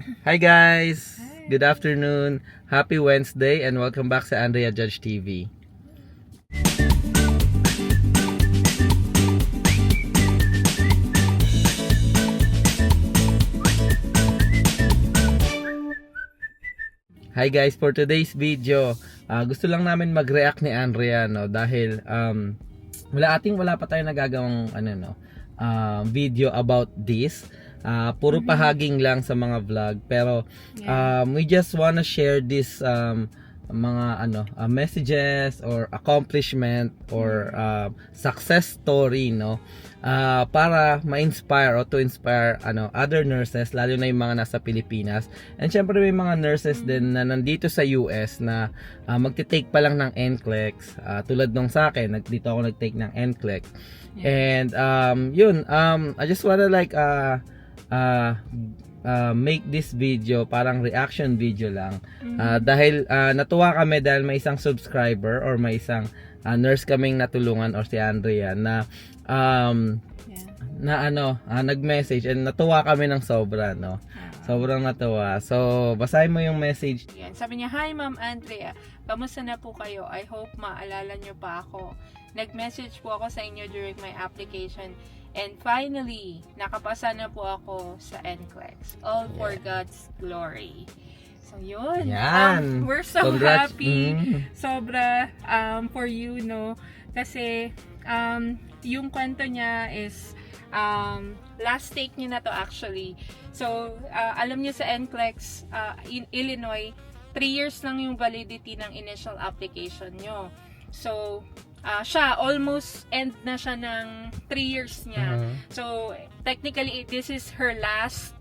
Hi guys! Hi. Good afternoon. Happy Wednesday and welcome back sa Andrea Judge TV. Hi guys, for today's video, gusto lang namin mag-react ni Andrea no dahil wala pa tayong nagagawang video about this. Puro pahaging lang sa mga vlog pero we just wanna share this mga messages or accomplishment or success story no para ma-inspire o to inspire other nurses lalo na yung mga nasa Pilipinas, and syempre may mga nurses din na nandito sa US na magte-take pa lang ng NCLEX, tulad nung sa akin dito ako nag-take ng NCLEX. And I just wanna make this video parang reaction video lang dahil natuwa kami dahil may isang subscriber or may isang nurse kaming natulungan or si Andrea na nag-message, and natuwa kami ng sobra no. Sobrang natuwa. So basahin mo yung message. Yan. Sabi niya, "Hi Ma'am Andrea, kamusta na po kayo? I hope maalala niyo pa ako. Nag-message po ako sa inyo during my application. And finally, nakapasa na po ako sa NCLEX. All for God's glory." So, yun. Yan. We're so Congrats. happy. Sobra for you, no? Kasi, yung kwento niya is, last take niya na to actually. So, alam niyo sa NCLEX, in Illinois, 3 years lang yung validity ng initial application nyo. So, siya, almost end na siya ng 3 years niya. So, technically, this is her last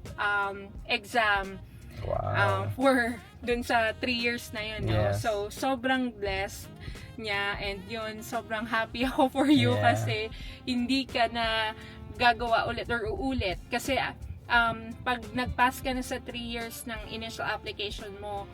exam for dun sa 3 years na yun. No? Yes. So, sobrang blessed niya, and yun, sobrang happy ako for you kasi hindi ka na gagawa ulit or uulit. Kasi, pag nag-pass ka na sa 3 years ng initial application mo,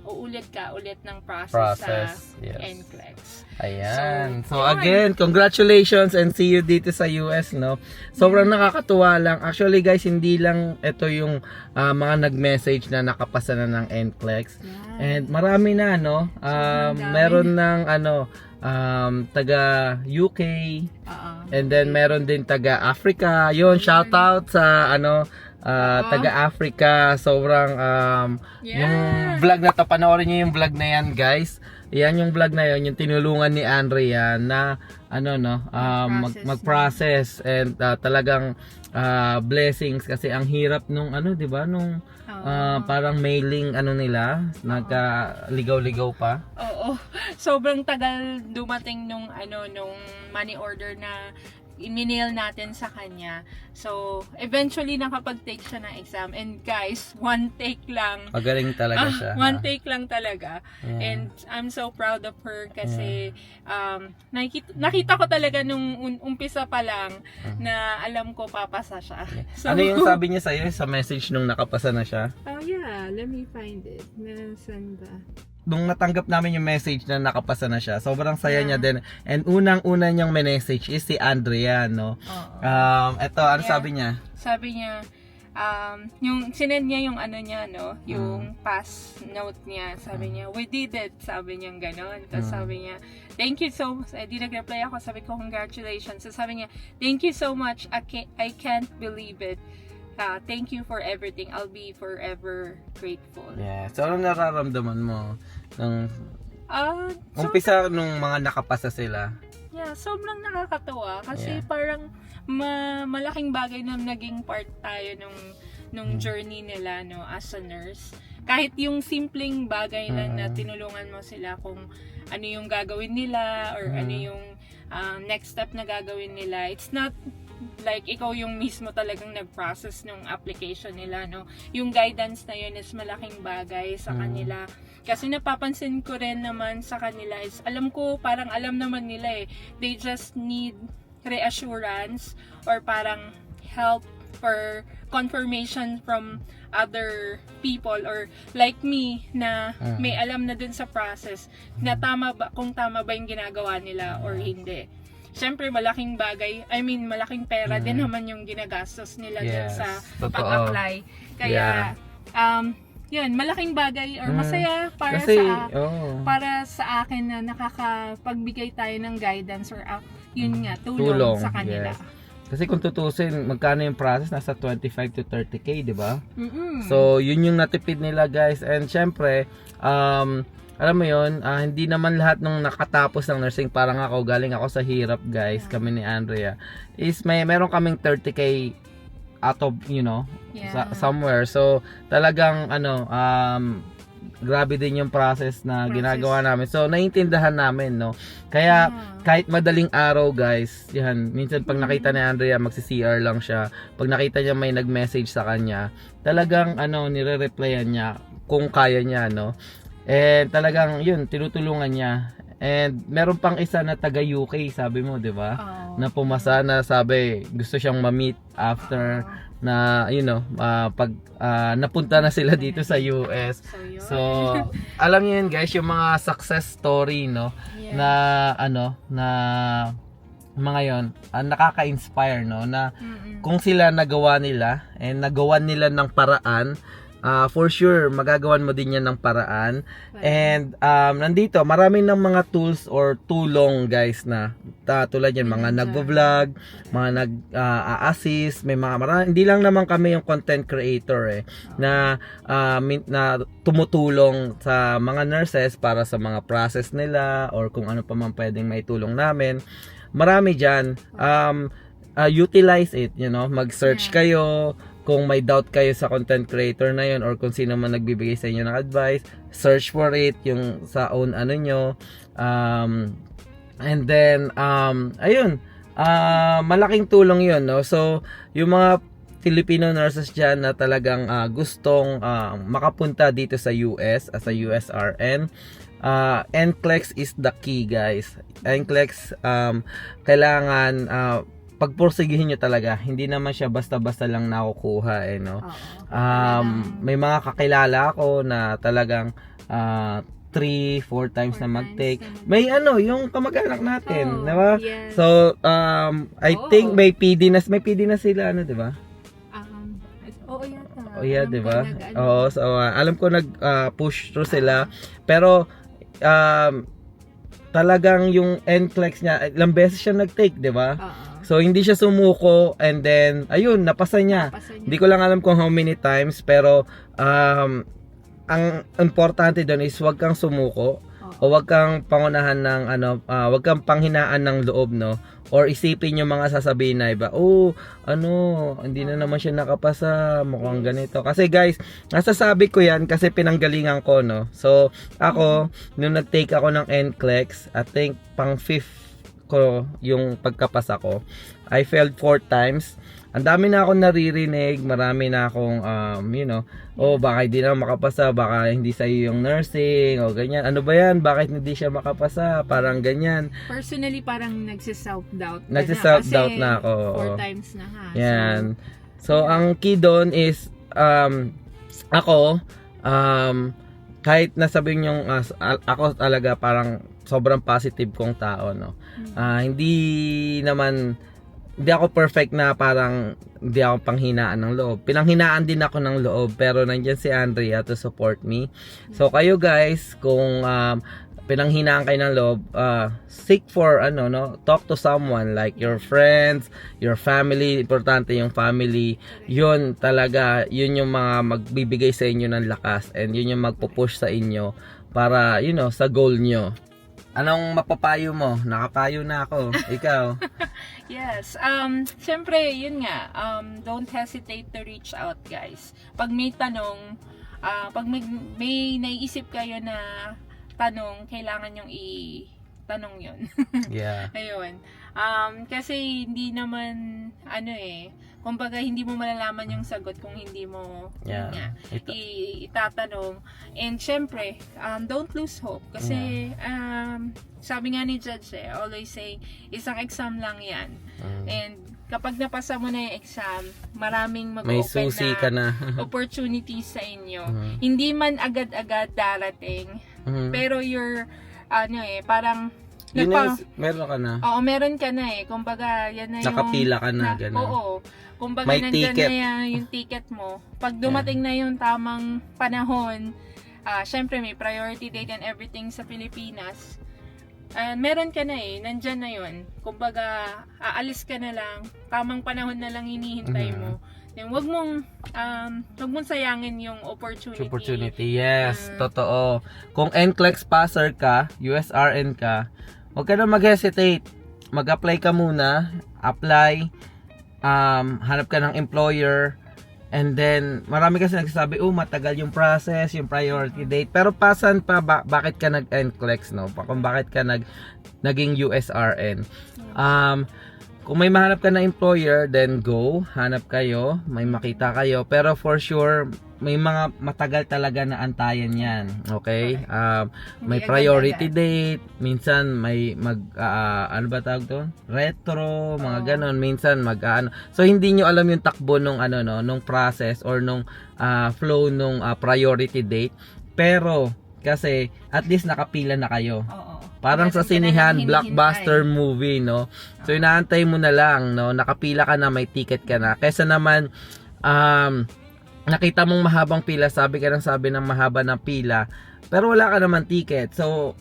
uulit ka ulit ng process sa NCLEX. Ayan. So again, congratulations and see you dito sa US no. Sobrang nakakatuwa lang. Actually guys, hindi lang ito yung mga nag-message na nakapasa na ng NCLEX. And marami na no. Meron ng taga UK. And then meron din taga Africa. Yun, shout out sa taga Africa. Sobrang yung vlog na to, panoorin niyo yung vlog na yan guys. Yan yung vlog na yun, yung tinulungan ni Andrea na mag-process, and talagang blessings kasi ang hirap nung di ba nung parang mailing nila, nagka-ligaw-ligaw pa. Oo. Sobrang tagal dumating nung nung money order na in-mail natin sa kanya. So, eventually nakapag-take siya ng exam. And guys, one take lang. Magaling talaga siya. One take lang talaga. And I'm so proud of her kasi nakita ko talaga nung umpisa pa lang na alam ko papasa siya. So, ano yung sabi niya sa'yo sa message nung nakapasa na siya? Oh yeah, let me find it. Nasaan ba? Nung natanggap namin yung message na nakapasa na siya, sobrang saya niya din. And unang-una niyang message is si Andrea, no? Eto, ano sabi niya? Sabi niya, yung sinend niya yung niya, no? Yung pass note niya. Sabi niya, "We did it." Sabi niya gano'n. Tapos sabi niya, "Thank you so much." Di nag-reply ako. Sabi ko, "Congratulations." So sabi niya, "Thank you so much. I can't believe it. Thank you for everything. I'll be forever grateful." Yeah. So, anong nararamdaman mo nung umpisa nung mga nakapasa sila? Yeah, sobrang nakakatuwa kasi parang malaking bagay na naging part tayo nung journey nila no as a nurse. Kahit yung simpleng bagay lang na tinulungan mo sila kung ano yung gagawin nila or ano yung next step na gagawin nila. It's not like ikaw yung mismo talagang nag-process ng application nila, no? Yung guidance na yun is malaking bagay sa kanila. Kasi napapansin ko rin naman sa kanila is, alam ko, parang alam naman nila they just need reassurance or parang help or confirmation from other people or like me na may alam na dun sa process na kung tama ba yung ginagawa nila or hindi. Siyempre, malaking bagay, malaking pera din naman yung ginagastos nila dun sa pag-apply. Kaya, yun, malaking bagay or masaya para Kasi, para sa akin na nakakapagbigay tayo ng guidance or yun nga, tulong sa kanila. Yes. Kasi kung tutusin, magkano yung process? Nasa 25 to 30K, di ba? Mm-mm. So, yun yung natipid nila, guys. And syempre, alam mo yun, hindi naman lahat nung nakatapos ng nursing, parang ako, galing ako sa hirap, guys, kami ni Andrea, is meron kaming 30K out of, somewhere. So, talagang, grabe din yung process na ginagawa namin. So, naiintindihan namin, no? Kaya, kahit madaling araw, guys, yan, minsan pag nakita ni Andrea, magsi-CR lang siya. Pag nakita niya may nag-message sa kanya, talagang, nire-replyan niya kung kaya niya, no? And talagang, yun, tinutulungan niya. And meron pang isa na taga UK, sabi mo, di ba? Na pumasa na sabi, gusto siyang ma-meet after na, pag napunta na sila dito sa US. So, alam niyo yun, guys, yung mga success story, no? Na, na mga yon, nakaka-inspire, no? Na kung sila nagawa nila, and nagawan nila ng paraan, for sure, magagawan mo din yan ng paraan. And nandito, maraming ng mga tools or tulong, guys, na tulad yan, mga nag-vlog, mga nag-assist, may mga hindi lang naman kami yung content creator na tumutulong sa mga nurses para sa mga process nila or kung ano pa man pwedeng maitulong namin. Marami dyan. Utilize it, mag-search kayo. Kung may doubt kayo sa content creator na yun or kung sino man nagbibigay sa inyo ng advice, search for it, yung sa own nyo. And then, ayun, malaking tulong yun, no? So, yung mga Filipino nurses dyan na talagang gustong makapunta dito sa US as a USRN, NCLEX is the key, guys. NCLEX, kailangan pagpursigihin nyo talaga. Hindi naman siya basta-basta lang nakukuha, no? May mga kakilala ako na talagang 3-4 times na mag-take. May yung kamag-anak natin, di ba? Yes. So, I think may PD na sila, di ba? Oo yata. Oh, yeah, di ba? Oo, so alam ko nag-push through sila. Pero, talagang yung NCLEX niya, ilang beses siya nag-take, di ba? So, hindi siya sumuko and then, ayun, napasa niya. Hindi ko lang alam kung how many times, pero ang importante doon is wag kang sumuko o wag kang pangunahan ng wag kang panghinaan ng loob, no? Or isipin yung mga sasabihin na iba, hindi na naman siya nakapasa, mukhang ganito. Kasi guys, nasasabi ko yan kasi pinanggalingan ko, no? So, ako, nung nag-take ako ng NCLEX, I think pang 5th ko yung pagkapasa ko, I failed 4 times. Ang dami na akong naririnig, marami na akong baka hindi na makapasa, baka hindi sa'yo yung nursing o ganyan. Ano ba yan? Bakit hindi siya makapasa? Parang ganyan. Personally, parang nagsiself-doubt Na ako. 4 times na ha. Yan. So, ang key doon is ako kahit nasabihin yung ako talaga parang sobrang positive kong tao, no. Hindi ako perfect na parang hindi ako panghinaan ng loob. Pinanghinaan din ako ng loob, pero nandiyan si Andrea to support me. So kayo guys, kung pinanghinaan kayo ng loob, seek for talk to someone like your friends, your family. Importante yung family. Yun talaga, yun yung mga magbibigay sa inyo ng lakas and yun yung magpo-push sa inyo para sa goal nyo. Anong mapapayo mo? Nakapayo na ako. Ikaw? Yes. Siyempre, yun nga. Don't hesitate to reach out, guys. Pag may tanong, pag may naiisip kayo na tanong, kailangan yung i-tanong yun. Yeah. Ayun. Kasi hindi naman, kumbaga hindi mo malalaman yung sagot kung hindi mo itatanong. And syempre, don't lose hope. Kasi, sabi nga ni Judge, always say, isang exam lang yan. And kapag napasa mo na yung exam, maraming may susi ka na opportunities sa inyo. Hindi man agad-agad darating, pero you're, parang Yun yung, meron ka na. Oo, meron ka na eh. Kumbaga, yan na yung... Nakapila ka na, gano'n. Oo. Kumbaga, May nandyan ticket. na yung ticket mo. Pag dumating na yung tamang panahon, syempre may priority date and everything sa Pilipinas, meron ka na eh. Nandyan na yun. Kumbaga, aalis ka na lang. Tamang panahon na lang hinihintay mo. Then, wag mong sayangin yung opportunity. Yes, totoo. Kung NCLEX passer ka, USRN ka, huwag ka na mag-hesitate. Mag-apply ka muna, apply, hanap ka ng employer, and then, marami kasi nagsasabi, matagal yung process, yung priority date. Pero pasan pa, bakit ka nag-NCLEX, no? Kung bakit ka naging USRN. Kung may mahanap ka na employer, then go, hanap kayo, may makita kayo. Pero for sure, may mga matagal talaga na antayan yan. Okay? May priority date, minsan may ano ba tawag to? Retro, mga ganon. Minsan So hindi nyo alam yung takbo nung nung process or nung flow nung priority date. Pero kasi at least nakapila na kayo. Parang sa sinihan, blockbuster movie, no? So, inaantay mo na lang, no? Nakapila ka na, may ticket ka na. Kesa naman, nakita mong mahabang pila, sabi ng mahaba ng pila, pero wala ka naman ticket. So,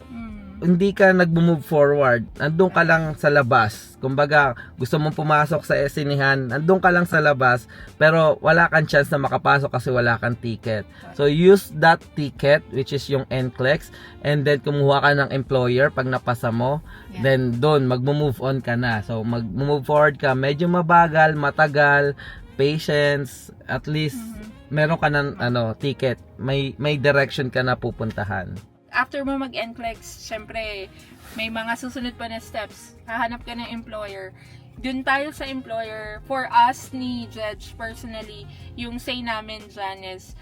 hindi ka nag-move forward. Andun ka lang sa labas. Kumbaga, gusto mong pumasok sa sinihan, andun ka lang sa labas, pero wala kang chance na makapasok kasi wala kang ticket. So, use that ticket, which is yung NCLEX, and then kumuha ka ng employer pag napasa mo, then doon, mag-move on ka na. So, mag-move forward ka, medyo mabagal, matagal, patience, at least, meron ka ng ticket, may direction ka na pupuntahan. After mo mag-NCLEX, syempre, may mga susunod pa na steps. Hahanap ka ng employer. Dun tayo sa employer. For us, ni Judge, personally, yung say namin dyan is,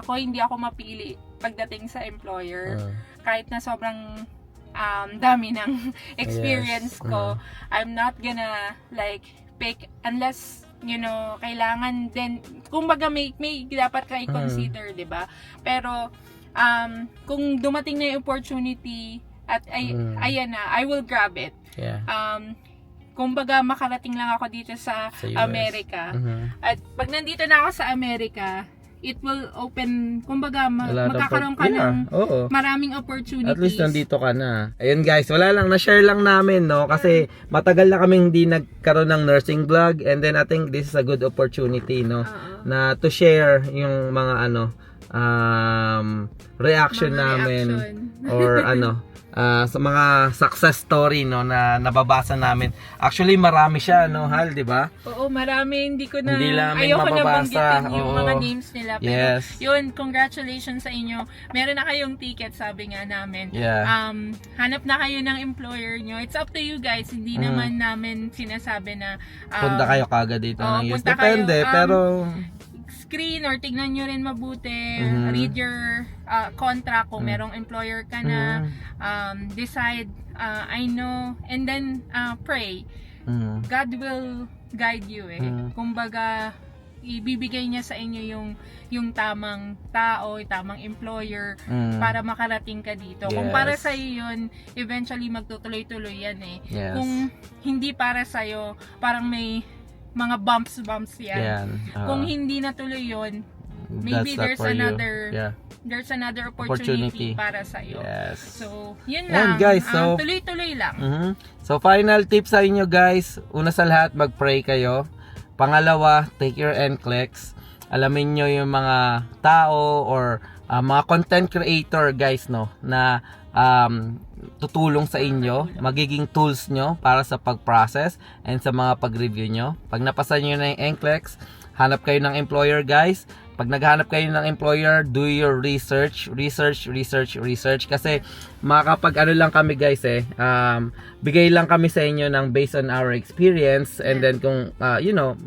hindi ako mapili pagdating sa employer. Kahit na sobrang dami ng experience ko, I'm not gonna pick unless kailangan din, kumbaga may dapat ka i-consider, 'di ba? Pero kung dumating na yung opportunity at ayan na, I will grab it. Kumbaga makarating lang ako dito sa Amerika. At pag nandito na ako sa Amerika, it will open, kumbaga magkakaroon ka ng maraming opportunities. At least nandito ka na. Ayun guys, wala lang, na-share lang namin, no? Kasi matagal na kaming hindi nagkaroon ng nursing vlog, and then I think this is a good opportunity, no? Na to share yung mga reaction namin or sa mga success story, no, na nababasa namin. Actually marami siya, no, Hal, di ba? Oo, marami. Hindi ayoko na banggitin yung mga names nila, pero yes, yun, congratulations sa inyo. Meron na kayong ticket, sabi nga namin. Hanap na kayo ng employer nyo. It's up to you guys. Hindi naman namin sinasabi na punta kayo kagad dito ng US. punta Depende, kayo, pero screen or tignan nyo rin mabuti, read your contract kung merong employer ka na, decide, I know, and then pray. God will guide you kumbaga ibibigay niya sa inyo yung tamang tao, yung tamang employer para makarating ka dito. Kung para sa iyo yun, eventually magtutuloy-tuloy yan Kung hindi para sa iyo, parang may mga bumps yan. Kung hindi natuloy yun, maybe there's another opportunity para sa iyo. So, yun lang. Guys, so tuloy-tuloy lang. So, final tip sa inyo guys, una sa lahat, mag-pray kayo. Pangalawa, take your NCLEX. Alamin nyo yung mga tao or mga content creator guys, no, na tutulong sa inyo, magiging tools nyo para sa pag-process and sa mga pag-review nyo. Pag napasa nyo na yung NCLEX, hanap kayo ng employer guys. Pag naghanap kayo ng employer, do your research. Kasi makakapag lang kami guys bigay lang kami sa inyo ng based on our experience, and then kung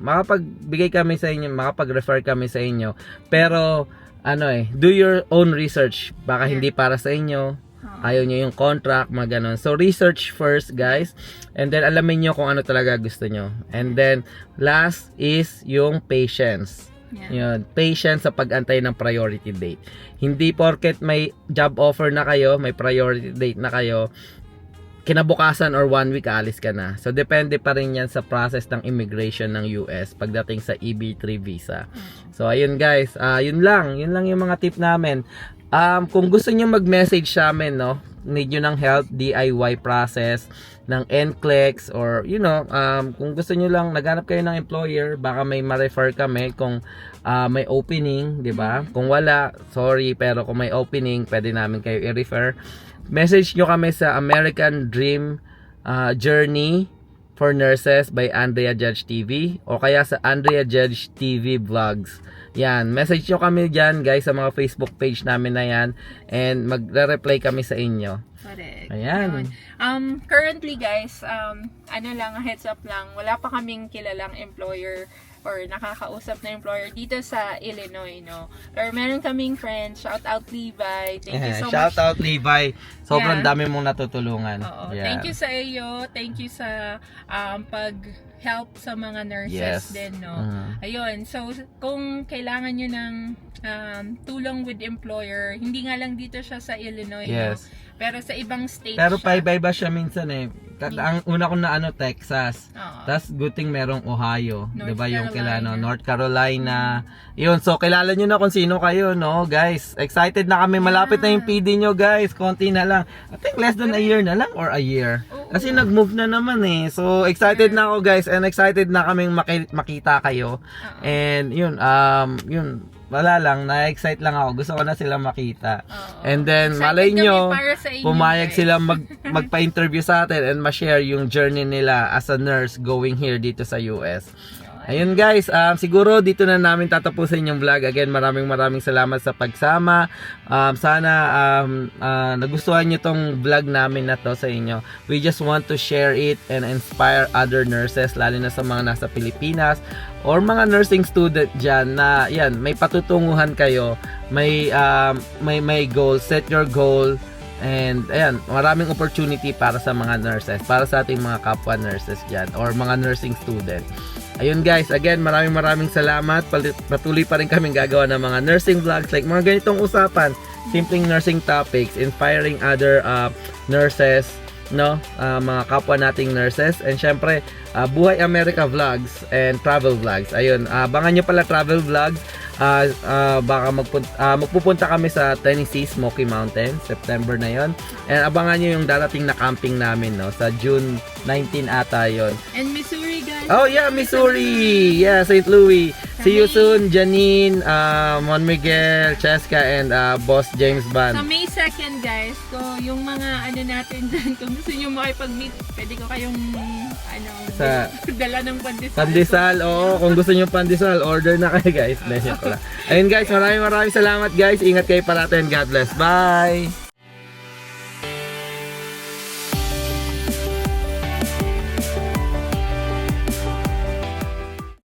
makapagbigay kami sa inyo, makapag-refer kami sa inyo. Pero do your own research. Baka hindi para sa inyo. Ayaw nyo yung contract, mga ganon. So, research first, guys. And then, alamin nyo kung ano talaga gusto nyo. And then, last is yung patience. Yeah. Yun, patience sa pag-antay ng priority date. Hindi porket may job offer na kayo, may priority date na kayo, kinabukasan or 1 week alis ka na. So depende pa rin yan sa process ng immigration ng US pagdating sa EB3 visa. So ayun guys, yun lang yung mga tip namin. Kung gusto niyo mag-message sa amin, no, need nyo ng help, DIY process ng NCLEX or kung gusto nyo lang, naghanap kayo ng employer, baka may ma-refer kami kung may opening, di ba? Kung wala, sorry, pero kung may opening, pwede namin kayo i-refer. Message nyo kami sa American Dream Journey for Nurses by Andrea Judge TV o kaya sa Andrea Judge TV Vlogs. Yan, message nyo kami dyan guys sa mga Facebook page namin na yan and magre-reply kami sa inyo. Correct. Ayan. Currently guys, heads up lang, wala pa kaming kilalang employer or nakakausap na employer dito sa Illinois, no? Pero meron kaming friends, shout out Levi. Thank you so Shout much. out Levi. Sobrang dami mong natutulungan. Oo. Yeah. Thank you sa iyo. Thank you sa pag-help sa mga nurses din, no? Ayun. So, kung kailangan nyo ng tulong with employer, hindi nga lang dito siya sa Illinois, Yes. no? Pero sa ibang state Pero siya. paiba-iba siya minsan eh. Ang una ko na Texas. Oo. Tapos good thing merong Ohio, 'di ba? Yung Carolina. North Carolina. Yun, so kilala niyo na kung sino kayo, no, guys. Excited na kami, malapit na yung PD nyo, guys. Konti na lang. I think less than a year na lang or a year. Kasi nag-move na naman eh. So excited na ako, guys, and excited na kaming makita kayo. And yun, wala lang, na-excite lang ako. Gusto ko na sila makita. And then, Excited malay kami nyo, para sa inyo, pumayag guys. sila magpa-interview sa atin and ma-share yung journey nila as a nurse going here dito sa US. Ayun guys, siguro dito na namin tatapusin yung vlog. Again, maraming salamat sa pagsama. Sana nagustuhan nyo tong vlog namin na to sa inyo. We just want to share it and inspire other nurses, lalo na sa mga nasa Pilipinas or mga nursing student dyan na yan, may patutunguhan kayo, may goal, set your goal. And ayan, maraming opportunity para sa mga nurses, para sa ating mga kapwa nurses dyan or mga nursing student. Ayun guys, again, maraming salamat. Patuloy pa rin kaming gagawa ng mga nursing vlogs like mga ganitong usapan, simpleng nursing topics, inspiring other nurses, no, mga kapwa nating nurses, and syempre Buhay America vlogs and travel vlogs. Ayun, abangan nyo pala travel vlogs. Baka magpupunta kami sa Tennessee Smoky Mountain, September na yon. And abangan nyo yung darating na camping namin, no, sa June 19 ata yon. And Missouri, guys. Oh yeah, Missouri. Yeah, St. Louis. See you soon, Janine, Mon Miguel, Cheska, and Boss James Band. Sa May 2nd, guys. So, yung mga natin dyan, kung gusto nyo makipag-meet, pwede ko kayong dala ng pandesal. Pandesal, oo. Kung gusto nyo pandesal, order na kayo, guys. Ayun guys, maraming salamat, guys. Ingat kayo parati and God bless. Bye!